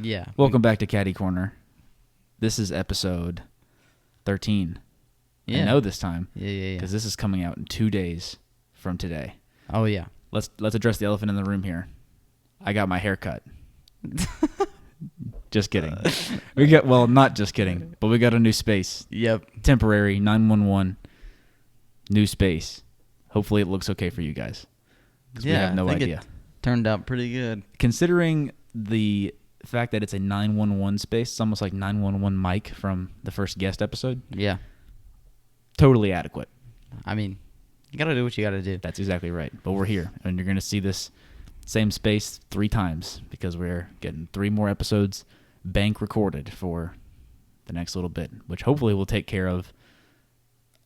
Yeah. Welcome back to Caddy Corner. This is episode 13. Yeah. I know this time. Yeah. Because this is coming out in 2 days from today. Oh, yeah. Let's address the elephant in the room here. I got my hair cut. Just kidding. Not just kidding, but we got a new space. Yep. Temporary 911 new space. Hopefully it looks okay for you guys. Because we have no idea. It turned out pretty good. Considering the fact that it's a 911 space, it's almost like 911 Mike from the first guest episode. Yeah. Totally adequate. I mean, you got to do what you got to do. That's exactly right. But we're here, and you're going to see this same space 3 times because we're getting 3 more episodes bank recorded for the next little bit, which hopefully will take care of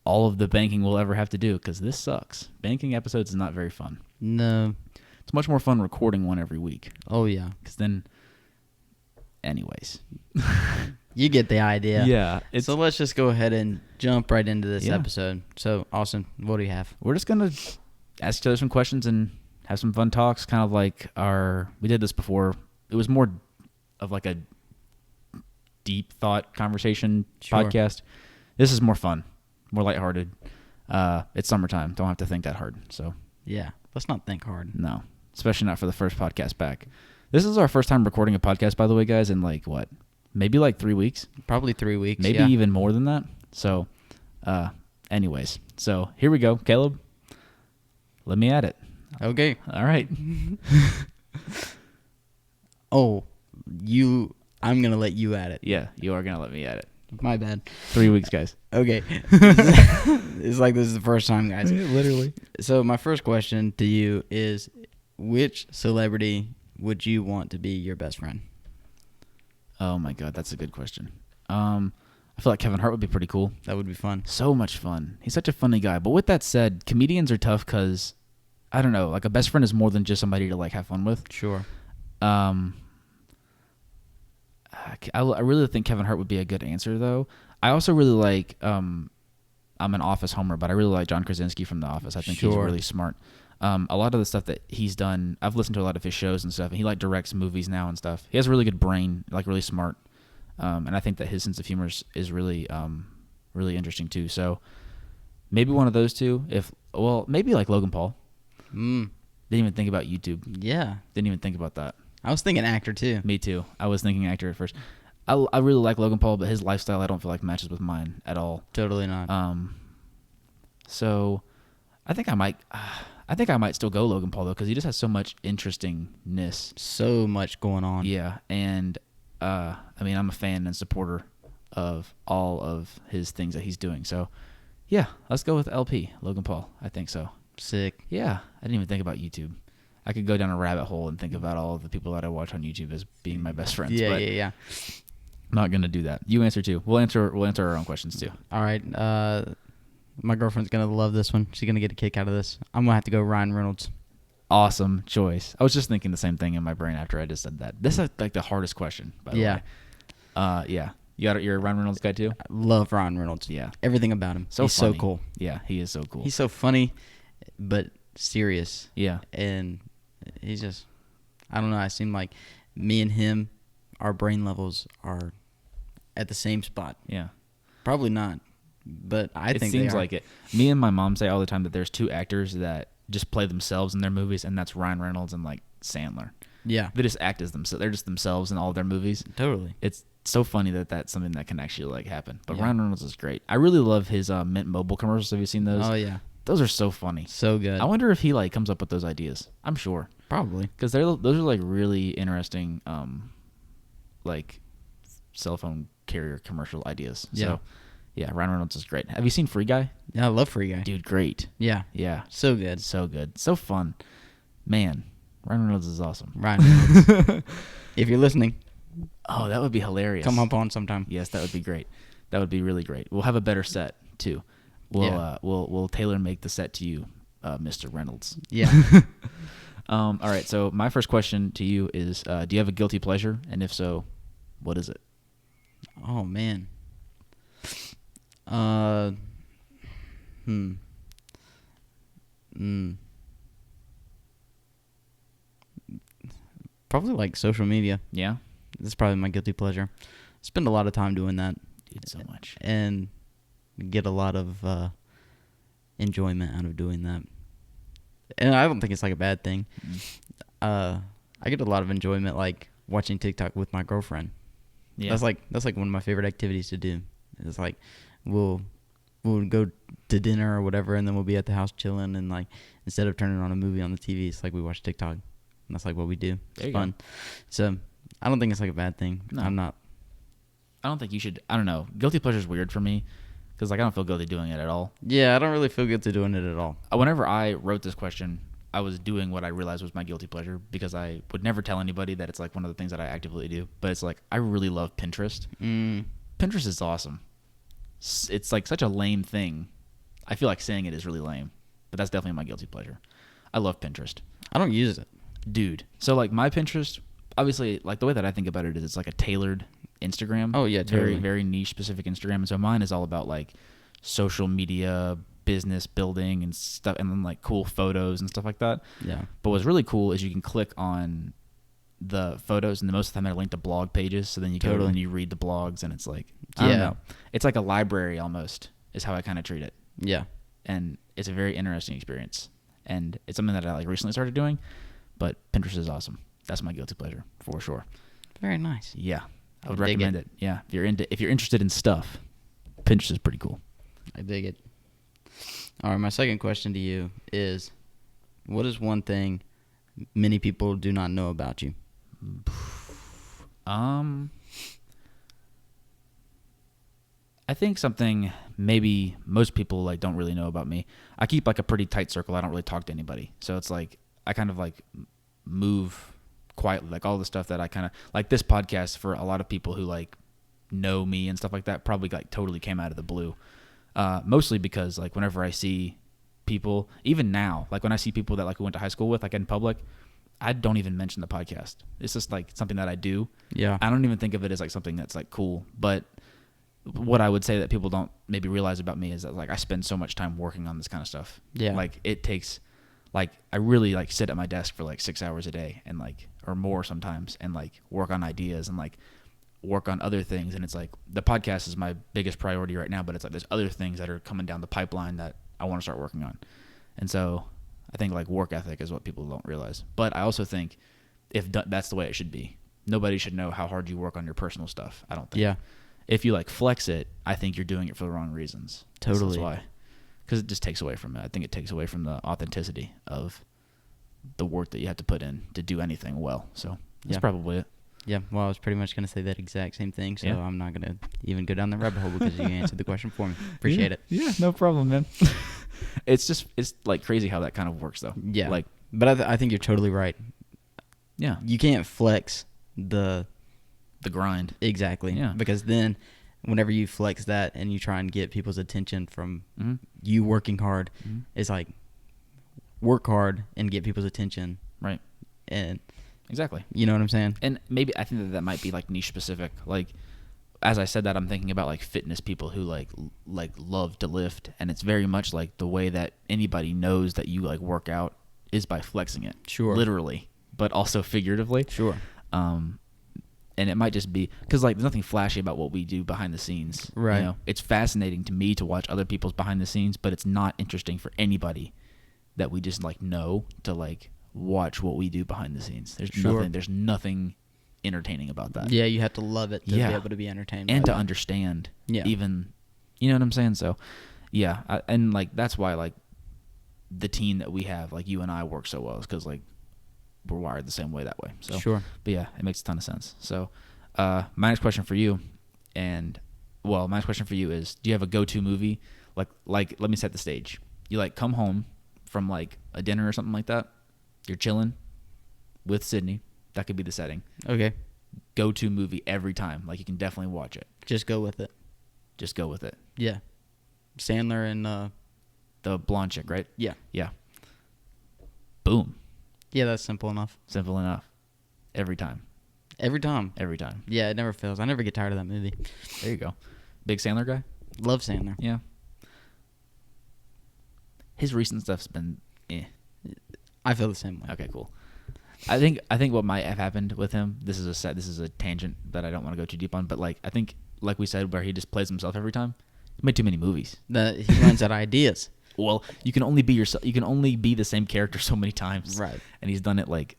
all of the banking we'll ever have to do because this sucks. Banking episodes is not very fun. No. It's much more fun recording one every week. Oh, yeah. Because then, anyways. You get the idea. Yeah. So let's just go ahead and jump right into this episode. So, Austin, what do you have? We're just going to ask each other some questions and have some fun talks, kind of like we did this before. It was more of like a deep thought conversation podcast. This is more fun, more lighthearted. It's summertime. Don't have to think that hard. So yeah, let's not think hard. No, especially not for the first podcast back. This is our first time recording a podcast, by the way, guys, in maybe 3 weeks? Probably 3 weeks, maybe even more than that. So anyways, so here we go. Caleb, let me at it. Okay. All right. I'm going to let you at it. Yeah, you are going to let me at it. My bad. 3 weeks, guys. Okay. It's like this is the first time, guys. Literally. So my first question to you is, which celebrity would you want to be your best friend? Oh, my God. That's a good question. I feel like Kevin Hart would be pretty cool. That would be fun. So much fun. He's such a funny guy. But with that said, comedians are tough because, I don't know, a best friend is more than just somebody to have fun with. Sure. I really think Kevin Hart would be a good answer, though. I also really like, I'm an Office homer, but I really like John Krasinski from The Office. I think he's really smart. A lot of the stuff that he's done, I've listened to a lot of his shows and stuff, and he directs movies now and stuff. He has a really good brain, really smart. And I think that his sense of humor is really, really interesting too. So maybe one of those two. Maybe Logan Paul. Didn't even think about YouTube. Yeah. Didn't even think about that. I was thinking actor too. Me too. I was thinking actor at first. I really like Logan Paul, but his lifestyle I don't feel like matches with mine at all. Totally not. So I think I might still go Logan Paul though, because he just has so much interestingness. So much going on. Yeah, and I'm a fan and supporter of all of his things that he's doing. So yeah, let's go with Logan Paul. I think so. Sick. Yeah, I didn't even think about YouTube. I could go down a rabbit hole and think about all of the people that I watch on YouTube as being my best friends. Yeah, but yeah. I'm not gonna do that. You answer too. We'll answer our own questions too. All right. My girlfriend's gonna love this one. She's gonna get a kick out of this. I'm gonna have to go Ryan Reynolds. Awesome choice. I was just thinking the same thing in my brain after I just said that. This is the hardest question, by the way. Yeah. You're a Ryan Reynolds guy too? I love Ryan Reynolds. Yeah. Everything about him. He's funny. So cool. Yeah, he is so cool. He's so funny, but serious. Yeah. And he's just, I don't know. I seem like me and him, our brain levels are at the same spot. Yeah. Probably not, but I think it seems like it. Me and my mom say all the time that there's 2 actors that just play themselves in their movies, and that's Ryan Reynolds and Sandler. Yeah. They just act as themselves. They're just themselves in all of their movies. Totally. It's so funny that that's something that can actually happen. But Ryan Reynolds is great. I really love his Mint Mobile commercials. Have you seen those? Oh yeah. Those are so funny. So good. I wonder if he comes up with those ideas. I'm sure. Probably. Because those are really interesting cell phone carrier commercial ideas. Yeah. So yeah, Ryan Reynolds is great. Have you seen Free Guy? Yeah, I love Free Guy. Dude, great. Yeah. Yeah. So good. So good. So fun. Man, Ryan Reynolds is awesome. Ryan Reynolds. If you're listening. Oh, that would be hilarious. Come up on sometime. Yes, that would be great. That would be really great. We'll have a better set too. We'll tailor make the set to you, Mr. Reynolds. Yeah. All right. So my first question to you is: do you have a guilty pleasure, and if so, what is it? Oh man. Probably social media. Yeah. That's probably my guilty pleasure. Spend a lot of time doing that. Dude, so much. And get a lot of enjoyment out of doing that. And I don't think it's like a bad thing. I get a lot of enjoyment like watching TikTok with my girlfriend. Yeah. That's like one of my favorite activities to do. It's like we'll go to dinner or whatever, and then we'll be at the house chilling, and like instead of turning on a movie on the TV, it's like we watch TikTok. And that's like what we do. It's fun. Go. So I don't think it's like a bad thing. No. I don't think you should. I don't know. Guilty pleasure is weird for me because like I don't feel guilty doing it at all. Yeah, I don't really feel guilty doing it at all. Whenever I wrote this question, I was doing what I realized was my guilty pleasure because I would never tell anybody that it's like one of the things that I actively do. But it's like I really love Pinterest. Pinterest is awesome. It's like such a lame thing. I feel like saying it is really lame, but that's definitely my guilty pleasure. I love Pinterest. I don't use it. Dude. So like my Pinterest, obviously like the way that I think about it is it's like a tailored Instagram. Oh yeah, totally. Very, very niche specific Instagram. And so mine is all about like social media, business building and stuff, and then like cool photos and stuff like that. Yeah. But what's really cool is you can click on the photos, and most of the time they're linked to blog pages. So then you go and you read the blogs, and it's like I don't know. It's like a library almost is how I kind of treat it. Yeah. And it's a very interesting experience, and it's something that I like recently started doing. But Pinterest is awesome. That's my guilty pleasure for sure. Very nice. Yeah, I would recommend it. Yeah, if you're interested in stuff, Pinterest is pretty cool. I dig it. All right, my second question to you is, what is one thing many people do not know about you? I think something maybe most people like don't really know about me. I keep like a pretty tight circle. I don't really talk to anybody. So it's like I kind of like move quietly. Like all the stuff that I kind of like this podcast for a lot of people who like know me and stuff like that probably like totally came out of the blue. Mostly because like whenever I see people, even now, like when I see people that like we went to high school with, like in public, I don't even mention the podcast. It's just like something that I do. Yeah. I don't even think of it as like something that's like cool. But what I would say that people don't maybe realize about me is that like I spend so much time working on this kind of stuff. Yeah. Like it takes, like I really like sit at my desk for like 6 hours a day and like, or more sometimes, and like work on ideas and like work on other things. And it's like the podcast is my biggest priority right now, but it's like there's other things that are coming down the pipeline that I want to start working on. And so I think like work ethic is what people don't realize. But I also think if that's the way it should be. Nobody should know how hard you work on your personal stuff, I don't think. Yeah. If you like flex it, I think you're doing it for the wrong reasons. Totally. That's why. Because it just takes away from it. I think it takes away from the authenticity of the work that you have to put in to do anything well. So that's probably it. Yeah, well, I was pretty much going to say that exact same thing, so I'm not going to even go down the rabbit hole because you answered the question for me. Appreciate it. Yeah, no problem, man. It's like crazy how that kind of works, though. Yeah, like, but I think you're totally right. Yeah. You can't flex the grind. Exactly. Yeah. Because then whenever you flex that and you try and get people's attention from you working hard, it's like work hard and get people's attention. Right. And exactly. You know what I'm saying? And maybe I think that might be like niche specific. Like as I said that, I'm thinking about like fitness people who like love to lift, and it's very much like the way that anybody knows that you like work out is by flexing it. Sure. Literally, but also figuratively. Sure. And it might just be because like there's nothing flashy about what we do behind the scenes. Right. You know? It's fascinating to me to watch other people's behind the scenes, but it's not interesting for anybody that we just like know to like watch what we do behind the scenes. There's nothing entertaining about that. Yeah, you have to love it to be able to be entertained and to understand. Yeah. Even, you know what I'm saying? So, yeah, and like that's why like the team that we have, like you and I, work so well, is because like we're wired the same way that way. So sure. But yeah, it makes a ton of sense. So, my next question for you, my next question for you is: do you have a go-to movie? Like let me set the stage. You like come home from like a dinner or something like that. You're chilling with Sydney. That could be the setting. Okay. Go-to movie every time. Like you can definitely watch it. Just go with it. Just go with it. Yeah. Sandler and the blonde chick, right? Yeah. Yeah. Boom. Yeah, that's simple enough. Simple enough. Every time. Every time. Every time. Yeah, it never fails. I never get tired of that movie. There you go. Big Sandler guy? Love Sandler. Yeah. His recent stuff's been I feel the same way. Okay, cool. I think what might have happened with him. This is a tangent that I don't want to go too deep on. But like I think, like we said, where he just plays himself every time. He made too many movies. He runs out of ideas. Well, you can only be yourself. You can only be the same character so many times. Right. And he's done it like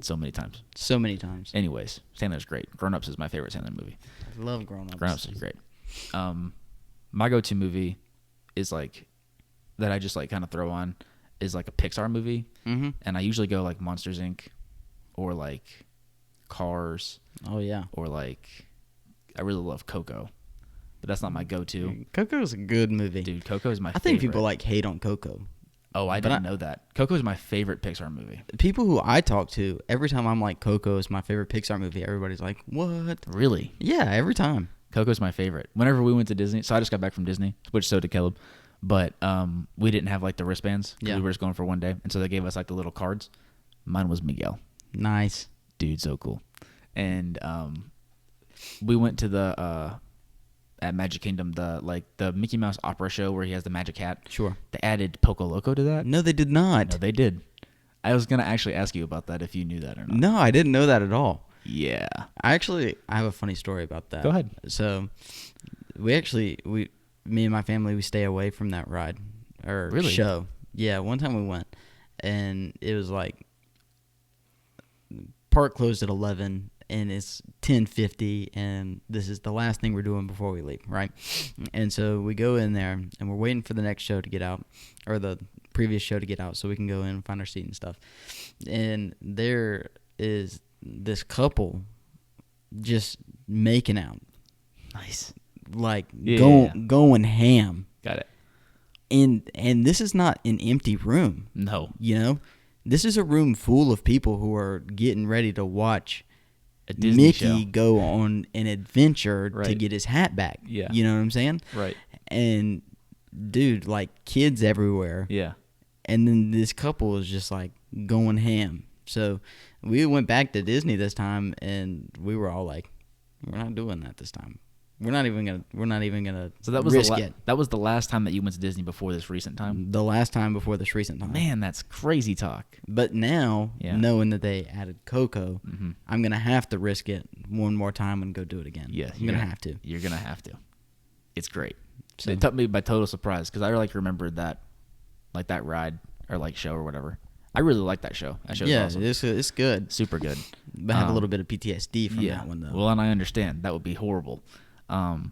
so many times. So many times. Anyways, Sandler's great. Grown Ups is my favorite Sandler movie. I love Grown Ups. Grown Ups is great. My go-to movie is like that I just like kind of throw on is like a Pixar movie, and I usually go like Monsters Inc. or like Cars. Oh yeah. Or like I really love Coco. But that's not my go-to. Coco's a good movie. Dude, Coco is my favorite. I think people like hate on Coco. Oh, I didn't know that. Coco is my favorite Pixar movie. People who I talk to, every time I'm like, Coco is my favorite Pixar movie, everybody's like, what? Really? Yeah, every time. Coco's my favorite. Whenever we went to Disney, so I just got back from Disney, which so did Caleb, but we didn't have like the wristbands. Yeah. We were just going for one day, and so they gave us like the little cards. Mine was Miguel. Nice. Dude, so cool. And we went to the... at Magic Kingdom, the Mickey Mouse opera show where he has the magic hat. Sure. They added Poco Loco to that. No, they did not. No, they did. I was gonna actually ask you about that if you knew that or not. No, I didn't know that at all. Yeah. I have a funny story about that. Go ahead. So, me and my family, we stay away from that ride or show. Yeah, one time we went, and it was like park closed at 11. And it's 10:50, and this is the last thing we're doing before we leave, right? And so we go in there, and we're waiting for the next show to get out, or the previous show to get out, so we can go in and find our seat and stuff. And there is this couple just making out. Nice. Like, going ham. Got it. And this is not an empty room. No. You know? This is a room full of people who are getting ready to watch Mickey show. Go on an adventure to get his hat back. Yeah. You know what I'm saying? Right. And, dude, like, kids everywhere. Yeah. And then this couple is just, like, going ham. So we went back to Disney this time, and we were all like, we're not doing that this time. We're not even gonna So that was risk it. That was the last time that you went to Disney before this recent time? The last time before this recent time. Man, that's crazy talk. But now, knowing that they added Coco, I'm going to have to risk it one more time and go do it again. Yeah. I'm going to have to. You're going to have to. It's great. So it took me by total surprise because I like remembered that, like that ride or like show or whatever. I really like that show. That show is awesome. It's good. Super good. But I have a little bit of PTSD from that one, though. Well, and I understand. That would be horrible.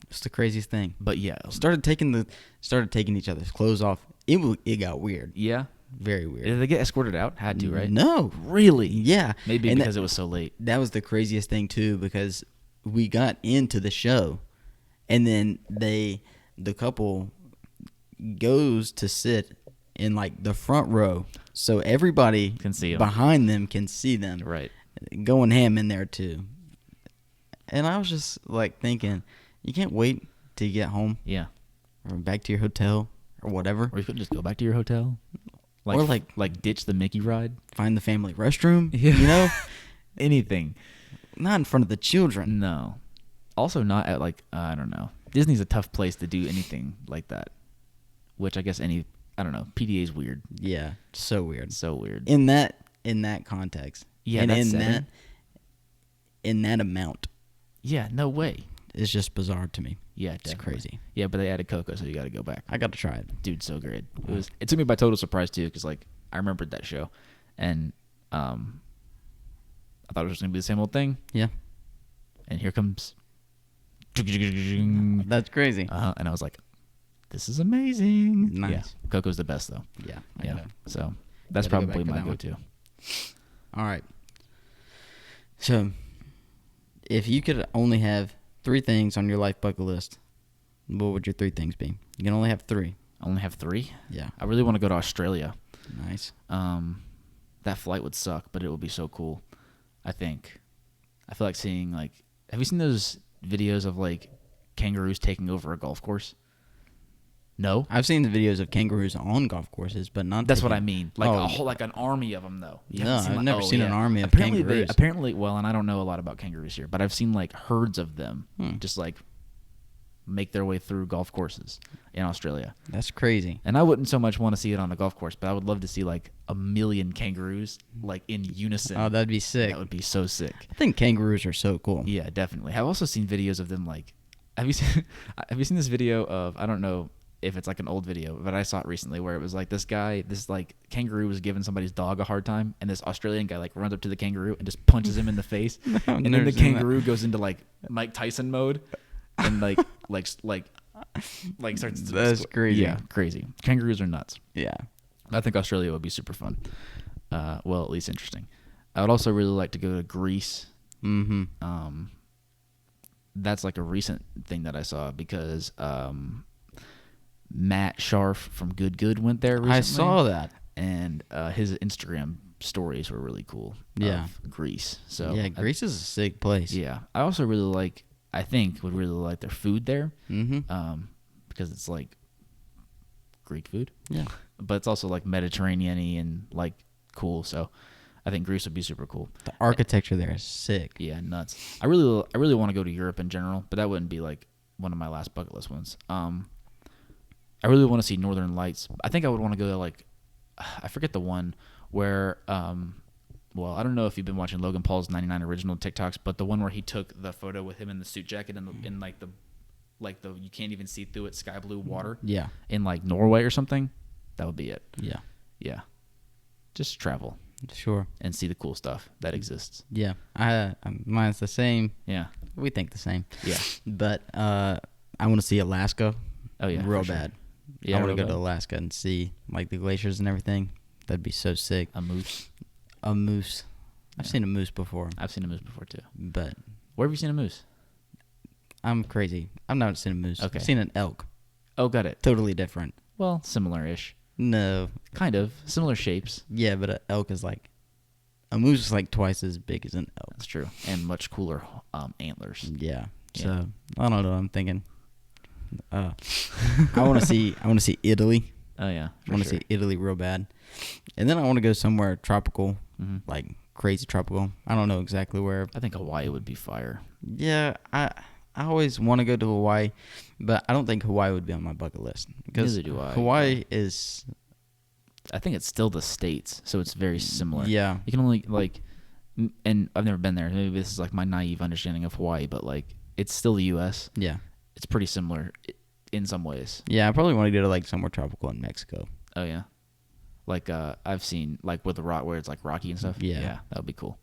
It's the craziest thing. But yeah, started taking each other's clothes off. It got weird. Yeah, very weird. Did they get escorted out? Had to, right? No, really. Yeah, maybe because it was so late. That was the craziest thing too, because we got into the show, and then the couple goes to sit in like the front row, so everybody can see them. Behind them can see them. Right, going ham in there too. And I was just like thinking, you can't wait to get home. Yeah. Or back to your hotel or whatever. Or you could just go back to your hotel. Or like ditch the Mickey ride. Find the family restroom. Yeah. You know? Anything. Not in front of the children. No. Also not at like, I don't know. Disney's a tough place to do anything like that. Which I guess I don't know. PDA is weird. Yeah. So weird. So weird. In that context. Yeah, and that's in that amount. Yeah, no way. It's just bizarre to me. Yeah, it's crazy. Yeah, but they added Coco, so you got to go back. I got to try it. Dude, so great. It took me by total surprise too, because like I remembered that show, and I thought it was going to be the same old thing. Yeah. And here comes. That's crazy. And I was like, this is amazing. Nice. Yeah, Coco's the best though. Yeah. Yeah. So that's probably my go-to. All right. So, if you could only have 3 things on your life bucket list, what would your 3 things be? You can only have 3. Only have 3? Yeah. I really want to go to Australia. Nice. That flight would suck, but it would be so cool. I think. I feel like seeing like. Have you seen those videos of like kangaroos taking over a golf course? No, I've seen the videos of kangaroos on golf courses, but not. That's what I mean. Like a whole, like an army of them, though. I've never seen an army of kangaroos. Apparently, well, and I don't know a lot about kangaroos here, but I've seen like herds of them, just like make their way through golf courses in Australia. That's crazy. And I wouldn't so much want to see it on a golf course, but I would love to see like a million kangaroos like in unison. Oh, that'd be sick. That would be so sick. I think kangaroos are so cool. Yeah, definitely. I've also seen videos of them like. Have you seen this video of, I don't know if it's like an old video, but I saw it recently where it was like this like kangaroo was giving somebody's dog a hard time, and this Australian guy like runs up to the kangaroo and just punches him in the face, and then the kangaroo goes into like Mike Tyson mode and like starts. That's crazy. Yeah, crazy. Kangaroos are nuts. Yeah. I think Australia would be super fun. Well, at least interesting. I would also really like to go to Greece. Mm-hmm. That's like a recent thing that I saw because Matt Scharf from Good went there recently. I saw that. And his Instagram stories were really cool. Yeah. Of Greece. So yeah, Greece is a sick place. Yeah. I also would really like their food there. Mm-hmm. Because it's like Greek food. Yeah. But it's also like Mediterranean-y and like cool. So I think Greece would be super cool. The architecture there is sick. Yeah, nuts. I really want to go to Europe in general, but that wouldn't be like one of my last bucket list ones. I really want to see Northern Lights. I think I would want to go to like, I forget the one where, well, I don't know if you've been watching Logan Paul's 99 original TikToks, but the one where he took the photo with him in the suit jacket in like the you can't even see through it, sky blue water. Yeah. In like Norway or something. That would be it. Yeah. Yeah. Just travel. Sure. And see the cool stuff that exists. Yeah. Mine's the same. Yeah. We think the same. Yeah. But I want to see Alaska. Oh, yeah. Real sure. bad. Yeah, I want to go to Alaska and see like the glaciers and everything. That'd be so sick. A moose. I've seen a moose before. I've seen a moose before too. But where have you seen a moose? I'm crazy. I've never seen a moose. Okay. I've seen an elk. Oh, got it. Totally different. Well, similar-ish. No. Kind of. Similar shapes. Yeah, but an elk is like... A moose is like twice as big as an elk. That's true. And much cooler antlers. Yeah. So, I don't know. I'm thinking... I want to see Italy. Oh, yeah. I want to see Italy real bad. And then I want to go somewhere tropical, like crazy tropical. I don't know exactly where. I think Hawaii would be fire. Yeah, I always want to go to Hawaii, but I don't think Hawaii would be on my bucket list. Because Neither do I. Hawaii is... I think it's still the States, so it's very similar. Yeah. You can only, like... And I've never been there. Maybe this is like my naive understanding of Hawaii, but like it's still the U.S. Yeah. It's pretty similar in some ways. Yeah, I probably want to go to like somewhere tropical in Mexico. Oh, yeah. Like I've seen like with the rock where it's like rocky and stuff. Yeah. Yeah, that would be cool.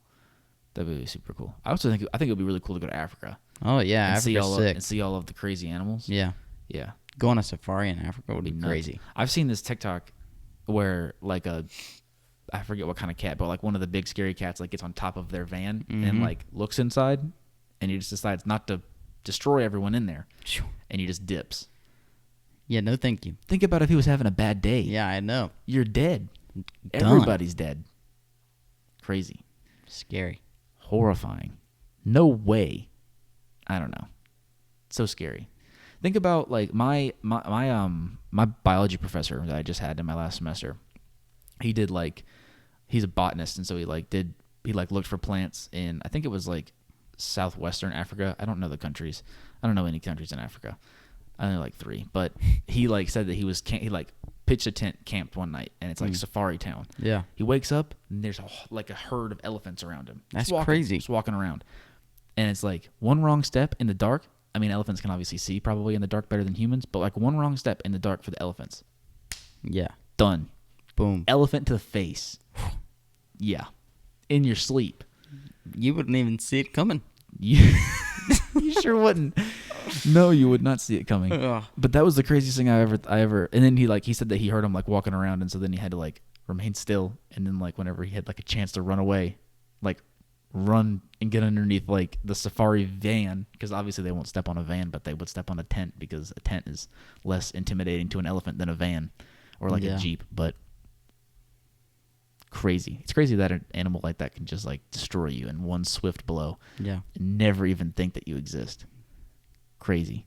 That would be super cool. I think it would be really cool to go to Africa. Oh yeah, and Africa's sick. And see all of the crazy animals. Yeah. Yeah. Go on a safari in Africa would be nuts. crazy. I've seen this TikTok where like I forget what kind of cat, but like one of the big scary cats like gets on top of their van and like looks inside, and he just decides not to destroy everyone in there, and he just dips. Yeah, no thank you. Think about if he was having a bad day. Yeah, I know. You're dead. Done. Everybody's dead. Crazy. Scary. Horrifying. No way. I don't know. So scary. Think about like my biology professor that I just had in my last semester. He did like, he's a botanist, and so he looked for plants in, I think it was like southwestern Africa. I don't know the countries. I don't know any countries in Africa. I know like 3, but he like said that he like pitched a tent, camped one night, and it's like safari town. Yeah. He wakes up and there's like a herd of elephants around him. That's crazy. Just walking around. And it's like one wrong step in the dark. I mean, elephants can obviously see probably in the dark better than humans, but like one wrong step in the dark for the elephants. Yeah. Done. Boom. Elephant to the face. Yeah. In your sleep. You wouldn't even see it coming. You sure wouldn't. No, you would not see it coming. Ugh. But that was the craziest thing I ever. And then he said that he heard him like walking around, and so then he had to like remain still, and then like whenever he had like a chance to run away, like run and get underneath like the safari van, because obviously they won't step on a van, but they would step on a tent because a tent is less intimidating to an elephant than a van or like a Jeep. But crazy. It's crazy that an animal like that can just like destroy you in one swift blow. Yeah. And never even think that you exist. Crazy.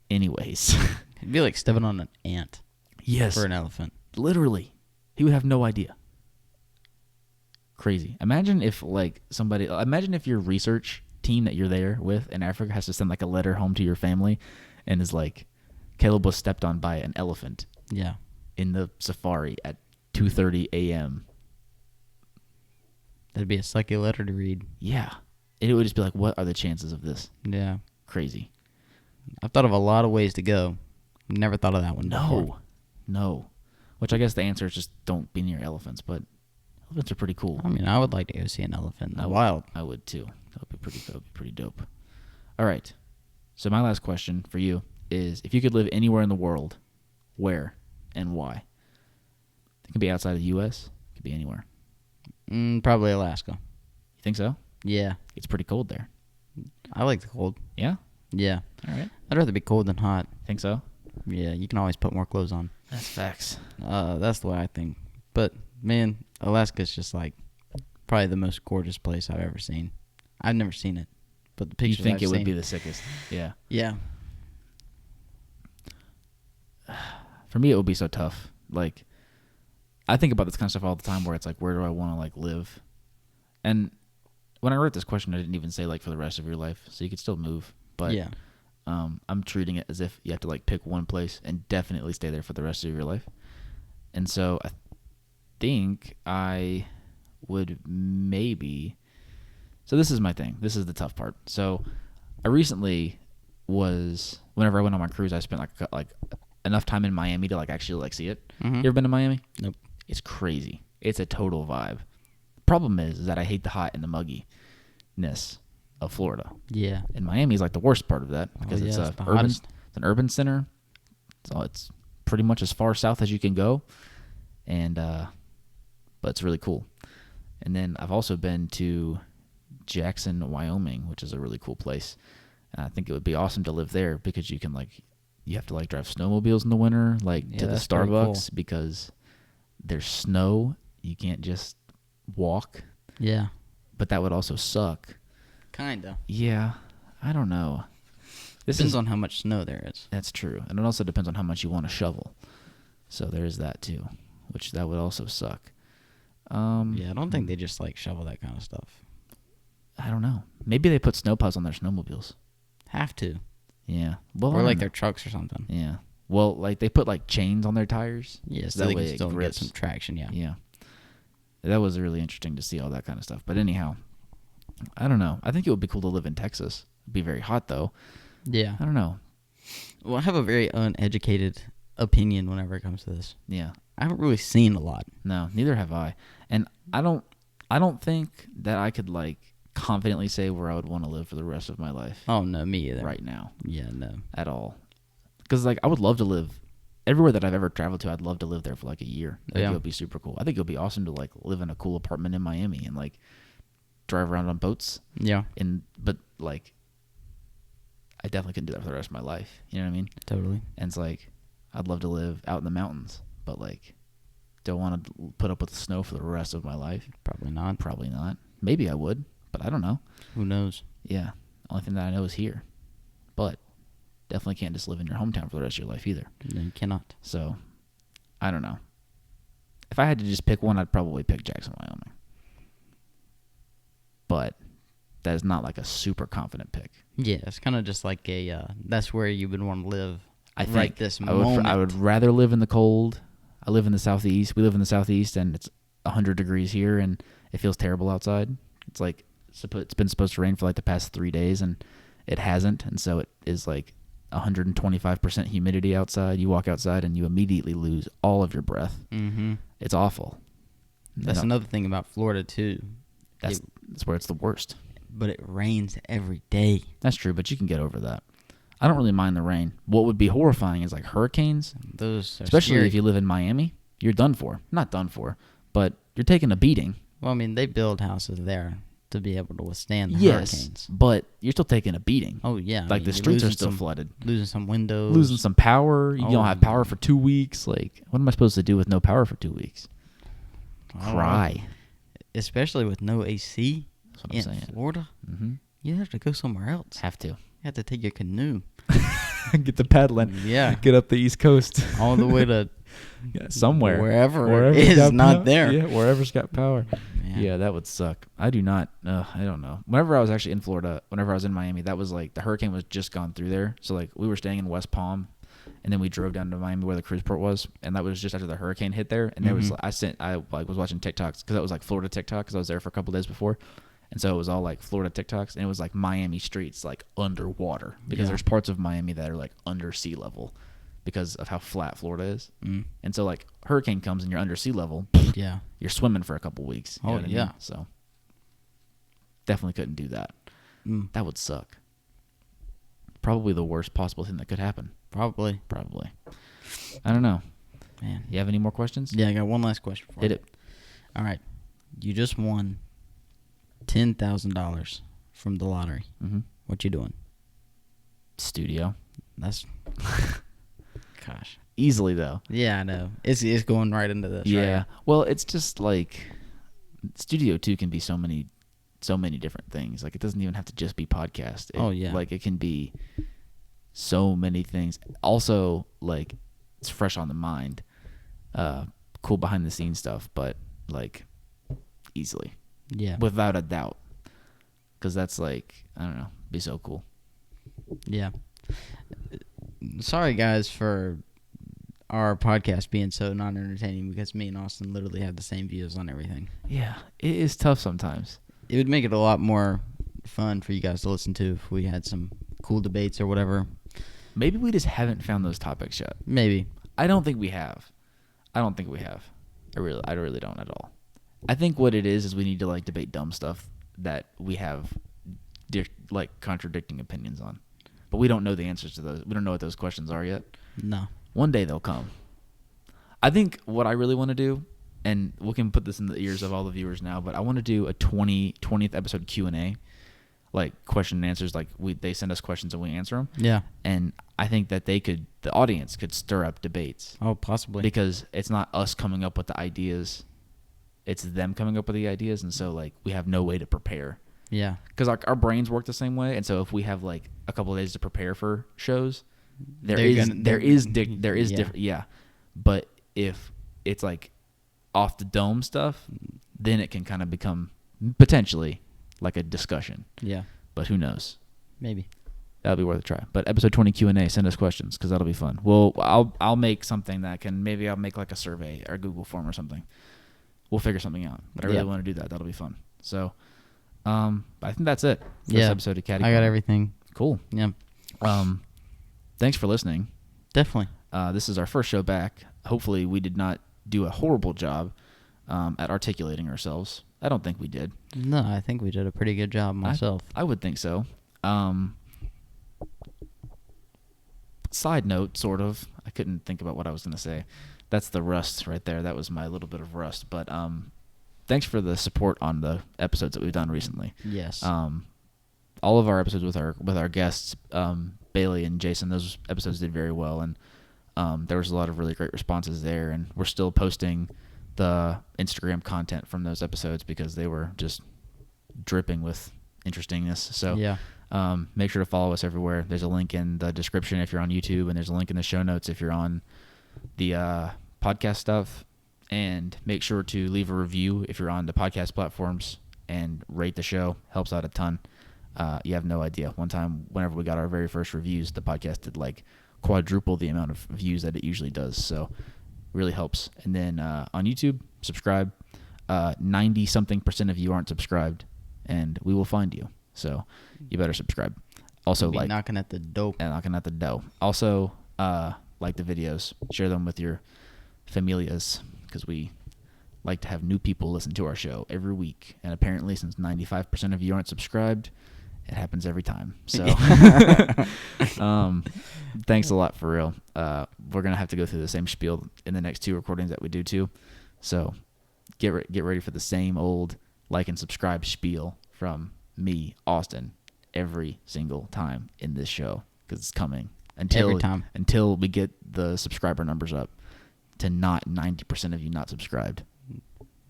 Anyways. It'd be like stepping on an ant. Yes. For an elephant. Literally. He would have no idea. Crazy. Imagine if your research team that you're there with in Africa has to send like a letter home to your family, and is like, Caleb was stepped on by an elephant. Yeah. In the safari at 2:30 a.m. That'd be a sucky letter to read. Yeah. It would just be like, what are the chances of this? Yeah. Crazy. I've thought of a lot of ways to go. Never thought of that one before. No. Which I guess the answer is just don't be near elephants, but elephants are pretty cool. I mean, I would like to go see an elephant in the wild. I would too. That would be pretty dope. All right. So my last question for you is, if you could live anywhere in the world, where and why? It could be outside of the U.S. It could be anywhere. Probably Alaska. You think so? Yeah. It's pretty cold there. I like the cold. Yeah? Yeah. All right. I'd rather be cold than hot. Think so? Yeah, you can always put more clothes on. That's facts. That's the way I think. But, man, Alaska's just like probably the most gorgeous place I've ever seen. I've never seen it, but the pictures You think I've it would seen, be the sickest? Yeah. Yeah. For me, it would be so tough. Like, I think about this kind of stuff all the time where it's like, where do I want to, like, live? And when I wrote this question, I didn't even say, like, for the rest of your life. So you could still move. But yeah. I'm treating it as if you have to, like, pick one place and definitely stay there for the rest of your life. And so I think I would maybe... So this is my thing. This is the tough part. So I recently was... Whenever I went on my cruise, I spent, like enough time in Miami to, like, actually, like, see it. Mm-hmm. You ever been to Miami? Nope. It's crazy. It's a total vibe. Problem is that I hate the hot and the mugginess of Florida. Yeah. And Miami is like the worst part of that because it's an urban center. So it's pretty much as far south as you can go. And but it's really cool. And then I've also been to Jackson, Wyoming, which is a really cool place. And I think it would be awesome to live there because you can you have to drive snowmobiles in the winter, to the Starbucks cool. Because there's snow. You can't just walk. Yeah. But that would also suck. Kinda. Yeah. I don't know. Depends on how much snow there is. That's true. And it also depends on how much you want to shovel. So there's that too, which that would also suck. Yeah, I don't think they just shovel that kind of stuff. I don't know. Maybe they put snowplows on their snowmobiles. Have to. Yeah. Well, or their trucks or something. Yeah. Well, they put chains on their tires. Yeah, so they can still get some traction, yeah. Yeah. That was really interesting to see all that kind of stuff. But anyhow, I don't know. I think it would be cool to live in Texas. It'd be very hot, though. Yeah. I don't know. Well, I have a very uneducated opinion whenever it comes to this. Yeah. I haven't really seen a lot. No, neither have I. And I don't think that I could, confidently say where I would want to live for the rest of my life. Oh, no, me either. Right now. Yeah, no. At all. Because, I would love to live everywhere that I've ever traveled to. I'd love to live there for, a year. I think it would be super cool. I think it would be awesome to, live in a cool apartment in Miami and, drive around on boats. Yeah. But I definitely couldn't do that for the rest of my life. You know what I mean? Totally. And it's I'd love to live out in the mountains, but don't want to put up with the snow for the rest of my life. Probably not. Probably not. Maybe I would, but I don't know. Who knows? Yeah. Only thing that I know is here. But definitely can't just live in your hometown for the rest of your life either. No, you cannot. So, I don't know. If I had to just pick one, I'd probably pick Jackson, Wyoming. But that is not a super confident pick. Yeah, it's kind of just that's where you would want to live. I think right this moment. I would rather live in the cold. I live in the southeast. We live in the southeast, and it's 100 degrees here, and it feels terrible outside. It's it's been supposed to rain for the past 3 days, and it hasn't, and so it is 125% humidity outside. You walk outside, and you immediately lose all of your breath. Mm-hmm. It's awful. That's another thing about Florida too. That's where it's the worst. But it rains every day. That's true, but you can get over that. I don't really mind the rain. What would be horrifying is hurricanes. Those are especially scary. If you live in Miami, you're done for. Not done for, but you're taking a beating. Well, I mean, they build houses there to be able to withstand the hurricanes. But you're still taking a beating. Oh, yeah. The streets are still flooded. Losing some windows. Losing some power. You don't have power for 2 weeks. What am I supposed to do with no power for 2 weeks? Cry. Especially with no AC That's what I'm saying. Florida. Mm-hmm. You have to go somewhere else. Have to. You have to take your canoe. Get the paddling. Yeah. Get up the East Coast. All the way to somewhere. Wherever it is not there. Yeah, wherever's got power. man. Yeah, that would suck. I do not. I don't know. Whenever I was actually in Florida, whenever I was in Miami, that was like the hurricane was just gone through there. So like we were staying in West Palm, and then we drove down to Miami where the cruise port was, and that was just after the hurricane hit there. And there was I was watching TikToks because that was like Florida TikTok because I was there for a couple days before, and so it was all like Florida TikToks, and it was like Miami streets like underwater because there's parts of Miami that are like under sea level because of how flat Florida is. And so like hurricane comes and you're under sea level. Yeah. You're swimming for a couple weeks. You know what I mean? So definitely couldn't do that. That would suck. Probably the worst possible thing that could happen. Probably. I don't know. Man. You have any more questions? Yeah, I got one last question for you. Hit it. All right. You just won $10,000 from the lottery. What you doing? Studio. That's... Gosh. Easily, though. Yeah, I know. It's going right into this. Yeah. Right? Well, it's just like Studio 2 can be so many different things. Like it doesn't even have to just be podcast. Like it can be so many things. Also, like it's fresh on the mind. Cool behind the scenes stuff, but like easily. Yeah. Without a doubt. Because that's like, I don't know, be so cool. Yeah. Sorry, guys, for our podcast being so non-entertaining because me and Austin literally have the same views on everything. Yeah, it is tough sometimes. It would make it a lot more fun for you guys to listen to if we had some cool debates or whatever. Maybe we just haven't found those topics yet. Maybe. I don't think we have. I really don't at all. I think what it is we need to like debate dumb stuff that we have like contradicting opinions on. But we don't know the answers to those. We don't know what those questions are yet. No. One day they'll come. I think what I really want to do, and we can put this in the ears of all the viewers now, but I want to do a 20th episode Q&A, like question and answers. Like they send us questions and we answer them. Yeah. And I think that the audience could stir up debates. Oh, possibly. Because it's not us coming up with the ideas. It's them coming up with the ideas. And so like we have no way to prepare. Yeah. Because our brains work the same way. And so if we have like a couple of days to prepare for shows, there is different. Yeah. But if it's like off the dome stuff, then it can kind of become potentially like a discussion. Yeah. But who knows? Maybe. That'll be worth a try. But episode 20 Q&A, send us questions because that'll be fun. I'll make something that I'll make like a survey or a Google form or something. We'll figure something out. But I really want to do that. That'll be fun. So, I think that's it for this episode of Caddy Corner. I got everything. Cool. Yeah. Thanks for listening. Definitely. This is our first show back. Hopefully we did not do a horrible job at articulating ourselves. I don't think we did. No, I think we did a pretty good job myself. I would think so. Side note, sort of. I couldn't think about what I was going to say. That's the rust right there. That was my little bit of rust. But thanks for the support on the episodes that we've done recently. Yes. All of our episodes with our guests, Bailey and Jason, those episodes did very well, and there was a lot of really great responses there. And we're still posting the Instagram content from those episodes because they were just dripping with interestingness. So yeah. Make sure to follow us everywhere. There's a link in the description if you're on YouTube, and there's a link in the show notes if you're on the podcast stuff. And make sure to leave a review if you're on the podcast platforms and rate the show. Helps out a ton. You have no idea. One time, whenever we got our very first reviews, the podcast did like quadruple the amount of views that it usually does. So really helps. And then on YouTube, subscribe. 90-something% of you aren't subscribed, and we will find you. So you better subscribe. Also, like knocking at the dope. And knocking at the dough. Also, like the videos. Share them with your familias because we like to have new people listen to our show every week. And apparently, since 95% of you aren't subscribed, it happens every time. So thanks a lot for real. We're going to have to go through the same spiel in the next 2 recordings that we do too. So get ready for the same old like and subscribe spiel from me, Austin, every single time in this show because it's coming until we get the subscriber numbers up to not 90% of you not subscribed.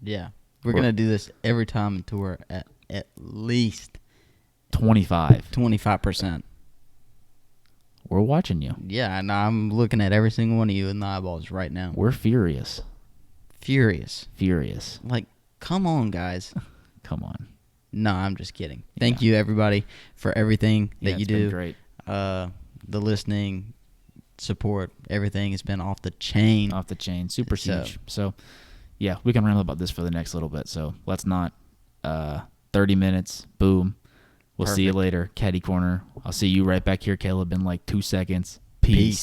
Yeah. We're going to do this every time until we're at least 25%. We're watching you. Yeah, and I'm looking at every single one of you in the eyeballs right now. We're furious. Furious. Like, Come on, guys. Come on. No, I'm just kidding. Thank you, everybody, for everything that you do. Been great. The listening, support, everything has been off the chain. Off the chain. Super huge. So, yeah, we can ramble about this for the next little bit. So let's not. 30 minutes. Boom. We'll see you later. Caddy Corner. I'll see you right back here, Caleb, in like 2 seconds. Peace.